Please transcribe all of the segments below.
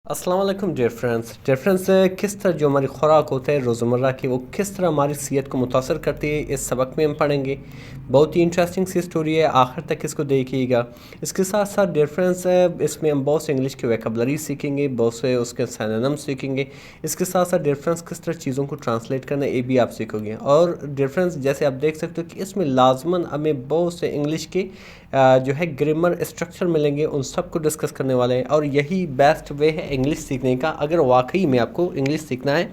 अस्सलाम वालेकुम dear friends किस तरह जो हमारी खुराक होता है रोज़मर्रा की वो किस तरह हमारी सेहत को मुतासर करती है इस सबक में हम पढ़ेंगे। बहुत ही इंटरेस्टिंग सी स्टोरी है, आखिर तक इसको देखिएगा। इसके साथ साथ डियर फ्रेंड्स इसमें हम बहुत से इंग्लिश के वोकैबुलरी सीखेंगे, बहुत से उसके सिनोनिम सीखेंगे। इसके साथ साथ डियर फ्रेंड्स किस तरह चीज़ों को ट्रांसलेट करना ये भी आप सीखोगे। और डियर फ्रेंड्स जैसे आप देख सकते हो कि इसमें लाजमन हमें बहुत से इंग्लिश के जो है ग्रामर स्ट्रक्चर मिलेंगे, उन सब को डिस्कस करने वाले हैं। और यही बेस्ट वे है इंग्लिश सीखने का। अगर वाकई में आपको इंग्लिश सीखना है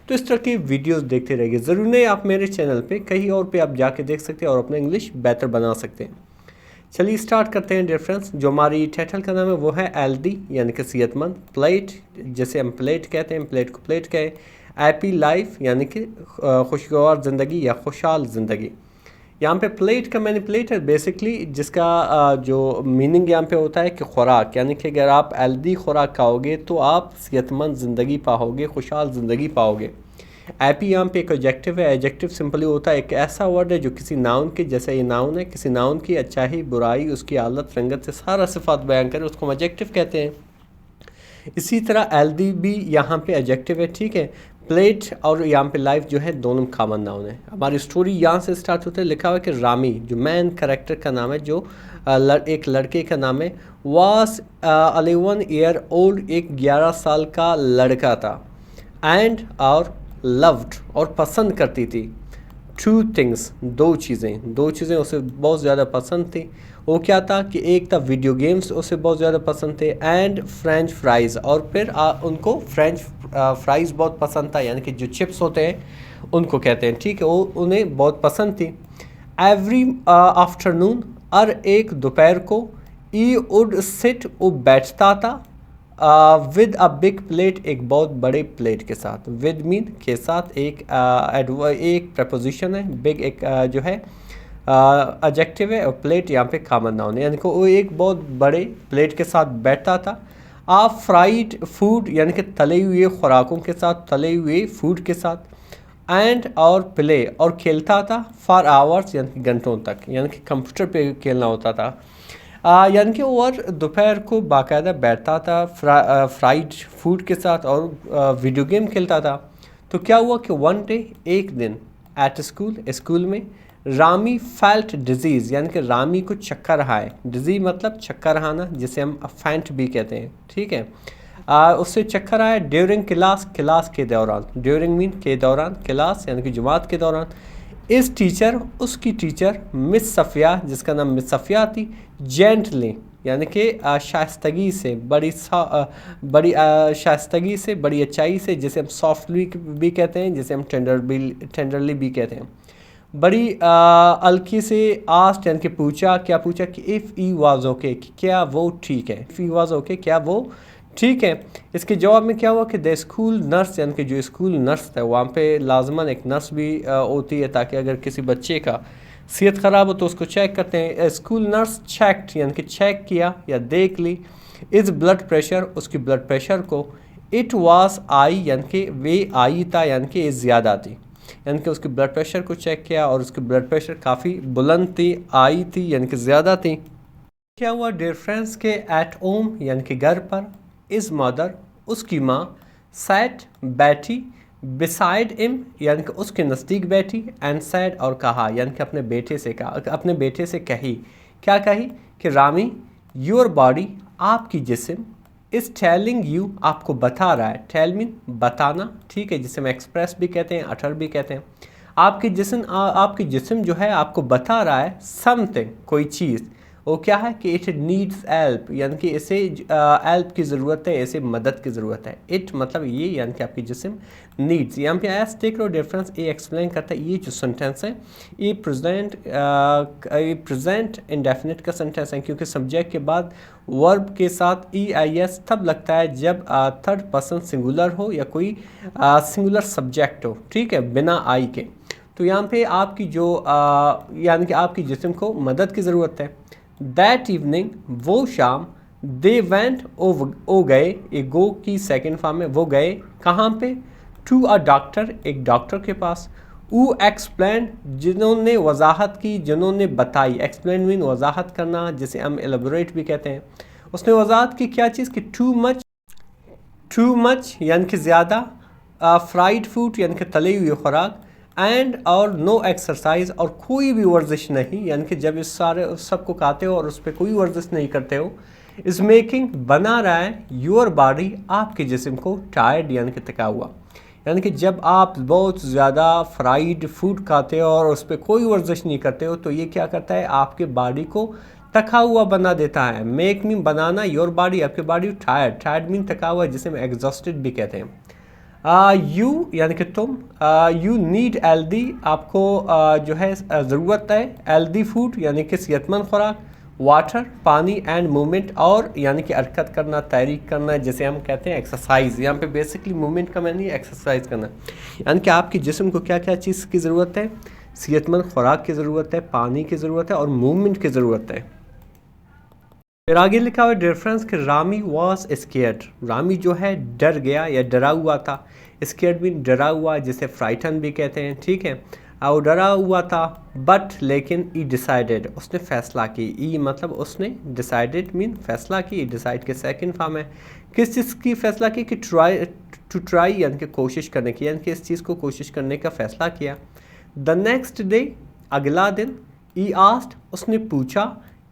तो इस तरह की वीडियोस देखते रहिए। ज़रूरी नहीं आप मेरे चैनल पे कहीं और पे आप जाके देख सकते हैं और अपना इंग्लिश बेहतर बना सकते हैं। चलिए स्टार्ट करते हैं डियर फ्रेंड्स। जो हमारी टाइटल का नाम है वो है हेल्दी यानी कि सेहतमंद। प्लेट जैसे हम प्लेट कहते हैं, प्लेट को प्लेट कहें। हैप्पी लाइफ यानी कि खुशगवार ज़िंदगी या खुशहाल ज़िंदगी। यहाँ पे प्लेट का मैंने प्लेट है बेसिकली जिसका जो मीनिंग यहाँ पे होता है कि खुराक, यानी कि अगर आप हेल्दी खुराक खाओगे तो आप सेहतमंद ज़िंदगी पाओगे, खुशहाल ज़िंदगी पाओगे। हैप्पी यहाँ पे एक एडजेक्टिव है। एडजेक्टिव सिंपली होता है एक ऐसा वर्ड है जो किसी नाउन के, जैसे ये नाउन है, किसी नाउन की अच्छाई बुराई उसकी हालत रंगत से सारा सिफात बयान करे उसको हम एडजेक्टिव कहते हैं। इसी तरह हेल्दी भी यहाँ पे एडजेक्टिव है, ठीक है। प्लेट और यहाँ पे लाइफ जो है दोनों कॉमन नाउन है। हमारी स्टोरी यहाँ से स्टार्ट होते है। लिखा हुआ है कि रामी जो मैन कैरेक्टर का नाम है, जो एक लड़के का नाम है, वास 11 ईयर ओल्ड, एक 11 साल का लड़का था। एंड और लव्ड और पसंद करती थी टू थिंग्स, दो चीज़ें उसे बहुत ज़्यादा पसंद थी। वो क्या था कि एक था वीडियो गेम्स उसे बहुत ज़्यादा पसंद थे, एंड फ्रेंच फ्राइज़, और फिर उनको फ्रेंच फ्राइज़ बहुत पसंद था, यानी कि जो चिप्स होते हैं उनको कहते हैं, ठीक है, वो उन्हें बहुत पसंद थी। एवरी आफ्टरनून, हर एक दोपहर को, ई वुड सिट, वो बैठता था, विद अ बिग प्लेट, एक बहुत बड़े प्लेट के साथ। विद मीन के साथ, एक प्रपोजिशन है, बिग एक जो है एडजेक्टिव है, और प्लेट यहाँ पे कॉमन नाउन है, यानी कि वो एक बहुत बड़े प्लेट के साथ बैठता था। आप फ्राइड फूड यानी कि तले हुए खुराकों के साथ, तले हुए फूड के साथ। एंड और प्ले और खेलता था, फॉर आवर्स यानी कि घंटों तक, यानी कि कंप्यूटर पे खेलना होता था। यानी कि और दोपहर को बाकायदा बैठता था फ्राइड फूड के साथ और वीडियो गेम खेलता था। तो क्या हुआ कि वन डे, एक दिन, एट स्कूल में, रामी फेल्ट डिजीज़, यानी कि रामी को चक्कर आए। डिजीज मतलब चक्कर आना, जिसे हम फैंट भी कहते हैं, ठीक है। उससे चक्कर आया ड्यूरिंग क्लास के दौरान। ड्यूरिंग मीन के दौरान, क्लास यानी कि जमात के दौरान। इस टीचर, उसकी टीचर मिस सफ़िया, जिसका नाम मिस सफ़िया थी, जेंटली यानी कि शाइस्तगी से, बड़ी शाइस्तगी से, बड़ी अच्छाई से, जिसे हम सॉफ्टली भी कहते हैं, जिसे हम टेंडरली भी कहते हैं, बड़ी हल्की से आस्ट यानी कि पूछा। क्या पूछा कि इफ़ ई वाज ओके, कि क्या वो ठीक है। इफ़ ई वाज ओके, क्या वो ठीक है। इसके जवाब में क्या हुआ कि द स्कूल नर्स, यानी कि जो स्कूल नर्स था, वहाँ पे लाजमन एक नर्स भी होती है, ताकि अगर किसी बच्चे का सेहत ख़राब हो तो उसको चेक करते हैं। स्कूल नर्स चेकड यानी कि चेक किया या देख ली, इस ब्लड प्रेशर, उसकी ब्लड प्रेशर को। इट वाज आई यानी कि वे आई था, यानी कि ये ज़्यादा थी, यानी कि उसके ब्लड प्रेशर को चेक किया और उसकी ब्लड प्रेशर काफ़ी बुलंद थी, आई थी यानी कि ज़्यादा थी। क्या हुआ डियर फ्रेंड्स के एट होम यानी कि घर पर, इज़ मदर, उसकी माँ, सैट बैठी, बिसाइड हिम यानी कि उसके नज़दीक बैठी, एंड सैड और कहा, यानी कि अपने बेटे से कहा, अपने बेटे से कही। क्या कही कि रामी, योर बॉडी, आपकी जिस्म, इस टेलिंग यू, आपको बता रहा है। टेल मीन बताना, ठीक है, जिसे हम एक्सप्रेस भी कहते हैं, अटर भी कहते हैं। आपकी जिस्म जो है आपको बता रहा है समथिंग, कोई चीज़। वो क्या है कि इट नीड्स हेल्प, यानी कि इसे हेल्प की ज़रूरत है, इसे मदद की ज़रूरत है। इट मतलब ये, यानी कि आपकी जिस्म, नीड्स। यहाँ पे एस देख लो डिफरेंस, ये एक्सप्लेन करता है। ये जो सेंटेंस है ये प्रेजेंट इंडेफिनिट का सेंटेंस है, क्योंकि सब्जेक्ट के बाद वर्ब के साथ ई आई एस तब लगता है जब थर्ड पर्सन सिंगुलर हो या कोई सिंगुलर सब्जेक्ट हो, ठीक है, बिना आई के। तो यहाँ पे आपकी जो यानी कि आपकी जिस्म को मदद की ज़रूरत है। दैट इवनिंग, वो शाम, दे वेंट, वो गए, एक गो की सेकेंड फॉर्म में, वो गए कहाँ पे, टू अ डॉक्टर, एक डॉक्टर के पास। वो एक्सप्लेन, जिन्होंने वजाहत की, जिन्होंने बताई। एक्सप्लेन मीन वजाहत करना, जिसे हम एलेबोरेट भी कहते हैं। उसने वजाहत की क्या चीज़ कि टू मच टू मच यानी कि ज़्यादा, फ्राइड फूड यानी कि तली हुई खुराक, एंड और नो एक्सरसाइज और कोई भी वर्जिश नहीं, यानी कि जब इस सारे सबको खाते हो और उस पर कोई वर्जिश नहीं करते हो, इज़ मेकिंग बना रहा है योर बॉडी आपके जिस्म को टायर्ड यानी कि थका हुआ। यानी कि जब आप बहुत ज़्यादा फ्राइड फूड खाते हो और उस पर कोई वर्जिश नहीं करते हो तो ये क्या करता है, आपके बॉडी को थका हुआ बना देता है। Make mean banana, your body आपके बॉडी टायर्ड, टायर्ड मीन थका हुआ, जिसे हम एग्जॉस्टेड भी कहते हैं। यू यानी कि तुम, यू नीड हेल्दी आपको जो है ज़रूरत है हेल्दी फूड यानी कि सेहतमंद खुराक, वाटर पानी, एंड मूवमेंट और यानी कि हरकत करना, तहरीक करना, जैसे हम कहते हैं एक्सरसाइज। यहाँ पे बेसिकली मूवमेंट का मैंने एक्सरसाइज करना, यानी कि आपके जिस्म को क्या क्या चीज़ की ज़रूरत है, सेहतमंद खुराक की ज़रूरत है, पानी की ज़रूरत है और मूवमेंट की ज़रूरत है। फिर आगे लिखा हुआ डिफरेंस कि रामी वॉज स्केयर्ड, रामी जो है डर गया या डरा हुआ था, स्केयर्ड मीन डरा हुआ, जिसे फ्राइटन भी कहते हैं, ठीक है, और डरा हुआ था, बट लेकिन ई डिसाइडेड उसने फैसला की, ई मतलब उसने, डिसाइडेड मीन फैसला की, डिसाइड के सेकंड फॉर्म है, किस चीज़ की फैसला की, कि ट्राई यानी कि कोशिश करने की, यानी कि इस चीज़ को कोशिश करने का फैसला किया। द नेक्स्ट डे अगला दिन, ई आस्ट उसने पूछा,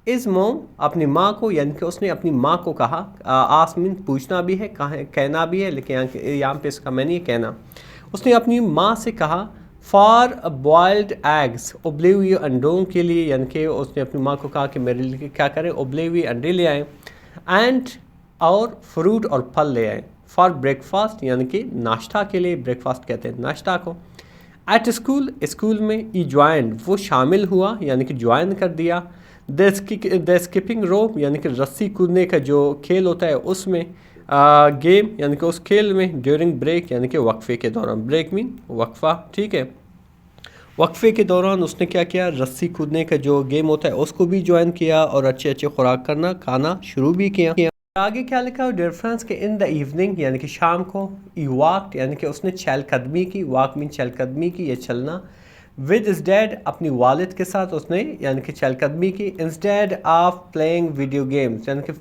इज़ मोम अपनी माँ को, यानी कि उसने अपनी माँ को कहा, आस्क मीन पूछना भी है, कहना भी है, लेकिन यहाँ पे इसका मैंने कहना, उसने अपनी माँ से कहा फॉर बॉयल्ड एग्स उबले हुए अंडों के लिए, यानी कि उसने अपनी माँ को कहा कि मेरे लिए क्या करें, उबले हुए अंडे ले आए, एंड और फ्रूट और फल ले आए, फॉर ब्रेकफास्ट यानी कि नाश्ता के लिए, ब्रेकफास्ट कहते हैं नाश्ता को। एट स्कूल स्कूल में, ई ज्वाइंड वो शामिल हुआ यानी कि ज्वाइन कर दिया, द स्किपिंग रोप यानी कि रस्सी कूदने का जो खेल होता है उसमें, गेम यानी कि उस खेल में, ड्यूरिंग ब्रेक यानी कि वक्फे के दौरान, ब्रेक मीन वक्फा, ठीक है, वक्फे के दौरान उसने क्या किया, रस्सी कूदने का जो गेम होता है उसको भी ज्वाइन किया और अच्छे अच्छे खुराक खाना शुरू भी किया। आगे क्या लिखा है डिफरेंस के इन द इवनिंग यानी कि शाम को, ई वॉक्ड यानी कि उसने चहलकदमी की, वॉक मीन चहलकदमी की या चलना, विद इज डैड अपनी वालिद के साथ उसने यानी कि चहलकदमी की, instead of playing video games यानी कि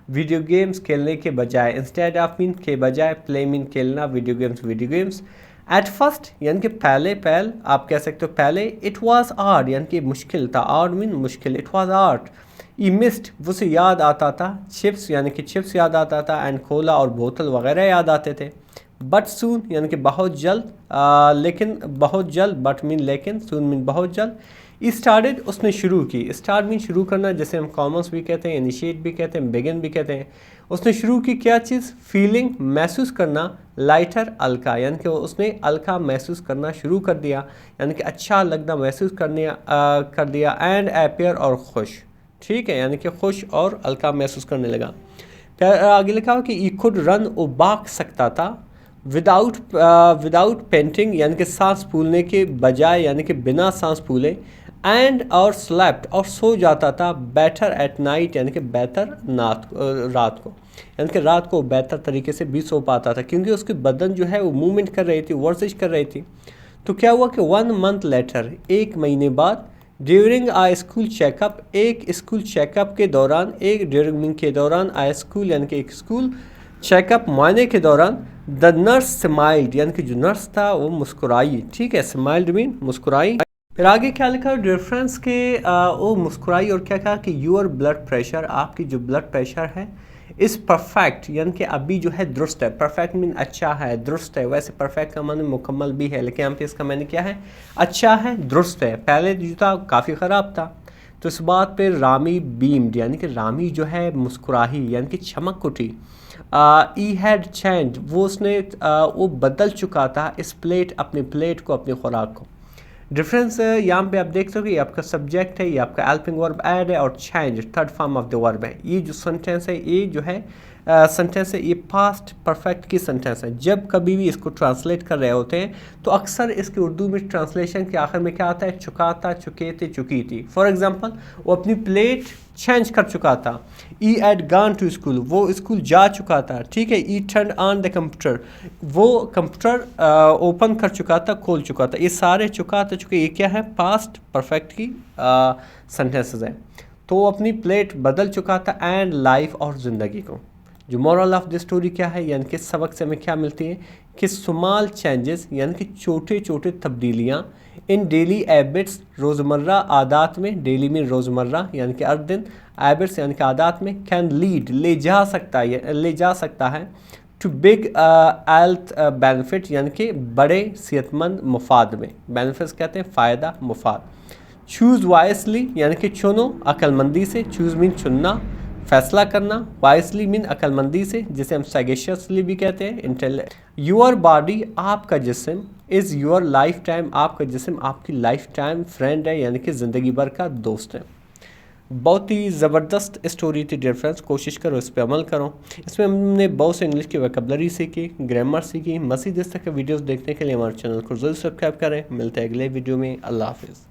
वीडियो गेम्स खेलने के बजाय, इंस्टेड ऑफ मीन के बजाय, प्ले मीन खेलना, वीडियो गेम्स। एट फर्स्ट यानी कि पहले आप कह सकते हो पहले, इट वाज हार्ड यानी कि मुश्किल था, हार्ड मीन मुश्किल, it was hard. E missed उसे याद आता था, चिप्स यानी कि चिप्स याद आता था, एंड कोला और बोतल वगैरह याद आते थे। बट सून यानी कि बहुत जल्द, लेकिन बहुत जल्द, बट मीन लेकिन, सून मीन बहुत जल्द। ई स्टार्टेड उसने शुरू की, स्टार्ट मीन शुरू करना, जैसे हम कॉमर्स भी कहते हैं, इनिशिएट भी कहते हैं, बिगिन भी कहते हैं। उसने शुरू की क्या चीज़, फीलिंग महसूस करना, लाइटर हल्का यानी कि उसने हल्का महसूस करना शुरू कर दिया, यानी कि अच्छा लगना महसूस कर दिया, एंड हैप्पियर और खुश, ठीक है, यानी कि खुश और हल्का महसूस करने लगा। फिर आगे लिखा हो कि ई खुड रन वो भाग सकता था, विदाउट पेंटिंग यानी कि सांस फूलने के बजाय, यानी कि बिना सांस फूले, एंड और स्लेप्ट और सो जाता था, बेटर एट नाइट यानी कि बेहतर रात को, यानी कि रात को बेहतर तरीके से भी सो पाता था, क्योंकि उसकी बदन जो है वो मूवमेंट कर रही थी, वर्जिश कर रही थी। तो क्या हुआ कि 1 मंथ लेटर एक महीने बाद, ड्यूरिंग आ स्कूल चेकअप एक स्कूल चेकअप के दौरान, एक ड्यूरिंग के दौरान, आ स्कूल यानी कि एक स्कूल चेकअप मुआयने के दौरान, द नर्स स्माइल्ड यानी कि जो नर्स था वो मुस्कुराई, ठीक है, स्माइल्ड मीन मुस्कुराई। फिर आगे क्या लिखा डिफरेंस के वो मुस्कुराई और क्या कहा कि योर ब्लड प्रेशर आपकी जो ब्लड प्रेशर है, इज़ परफेक्ट यानी कि अभी जो है दुरुस्त है, परफेक्ट मीन अच्छा है, दुरुस्त है, वैसे परफेक्ट का माने मुकम्मल भी है, लेकिन यहाँ पे इसका मैंने क्या है, अच्छा है, दुरुस्त है, पहले जो था काफ़ी ख़राब था। तो इस बात पे रामी बीम्ड यानी कि रामी जो है मुस्कुराही यानी कि चमक उठी। ई हैड चेंज वो उसने वो बदल चुका था, इस प्लेट अपनी प्लेट को, अपनी खुराक को। डिफरेंस यहाँ पे आप देख सकते हो, ये आपका सब्जेक्ट है, ये आपका हेल्पिंग वर्ब ऐड है, और change third form of the verb है। ये जो सेंटेंस है, ये जो है सेंटेंस है, ये पास्ट परफेक्ट की सेंटेंस है। जब कभी भी इसको ट्रांसलेट कर रहे होते हैं तो अक्सर इसके उर्दू में ट्रांसलेशन के आखिर में क्या आता है, चुका था, चुके थे, चुकी थी। फॉर एग्जांपल वो अपनी प्लेट चेंज कर चुका था। ई हैड गॉन टू स्कूल वो स्कूल जा चुका था, ठीक है। ई टर्न ऑन द कंप्यूटर वो कंप्यूटर ओपन कर चुका था, खोल चुका था। ये सारे चुका था, चुके, ये क्या है, पास्ट परफेक्ट की सेंटेंसेस हैं। तो वो अपनी प्लेट बदल चुका था, एंड लाइफ और ज़िंदगी को, जो मॉरल ऑफ द स्टोरी क्या है, यानी कि सबक से हमें क्या मिलती है कि स्मॉल चेंजेस यानी कि छोटे छोटे तब्दीलियाँ इन डेली हैबिट्स, रोज़मर्रा आदात में, डेली में रोज़मर्रा यानी कि हर दिन, हैबिट्स यानी कि आदात में, कैन लीड ले जा सकता है टू बिग हेल्थ बेनिफिट यानी कि बड़े सेहतमंद मुफाद में। बेनिफिट्स कहते हैं फ़ायदा, मुफाद। चूज़ वाइसली यानी कि चुनो अक्लमंदी से, चूज़ मीन चुनना, फैसला करना, वाइसली मीन अक्लमंदी से, जिसे हम सैगेशियसली भी कहते हैं, इंटेलेक्ट। योर बॉडी आपका जिस्म, इज़ योर लाइफ टाइम आपका जिस्म आपकी लाइफ टाइम फ्रेंड है यानी कि ज़िंदगी भर का दोस्त है। बहुत ही ज़बरदस्त स्टोरी थी डियर फ्रेंड्स, कोशिश करो इस पर अमल करो। इसमें हमने बहुत से इंग्लिश की वोकैबुलरी सीखी, ग्रामर सीखी। मज़ीद इस तरह के वीडियोस देखने के लिए हमारे चैनल को जरूर सब्सक्राइब करें। मिलते हैं अगले वीडियो में। अल्लाह हाफिज़।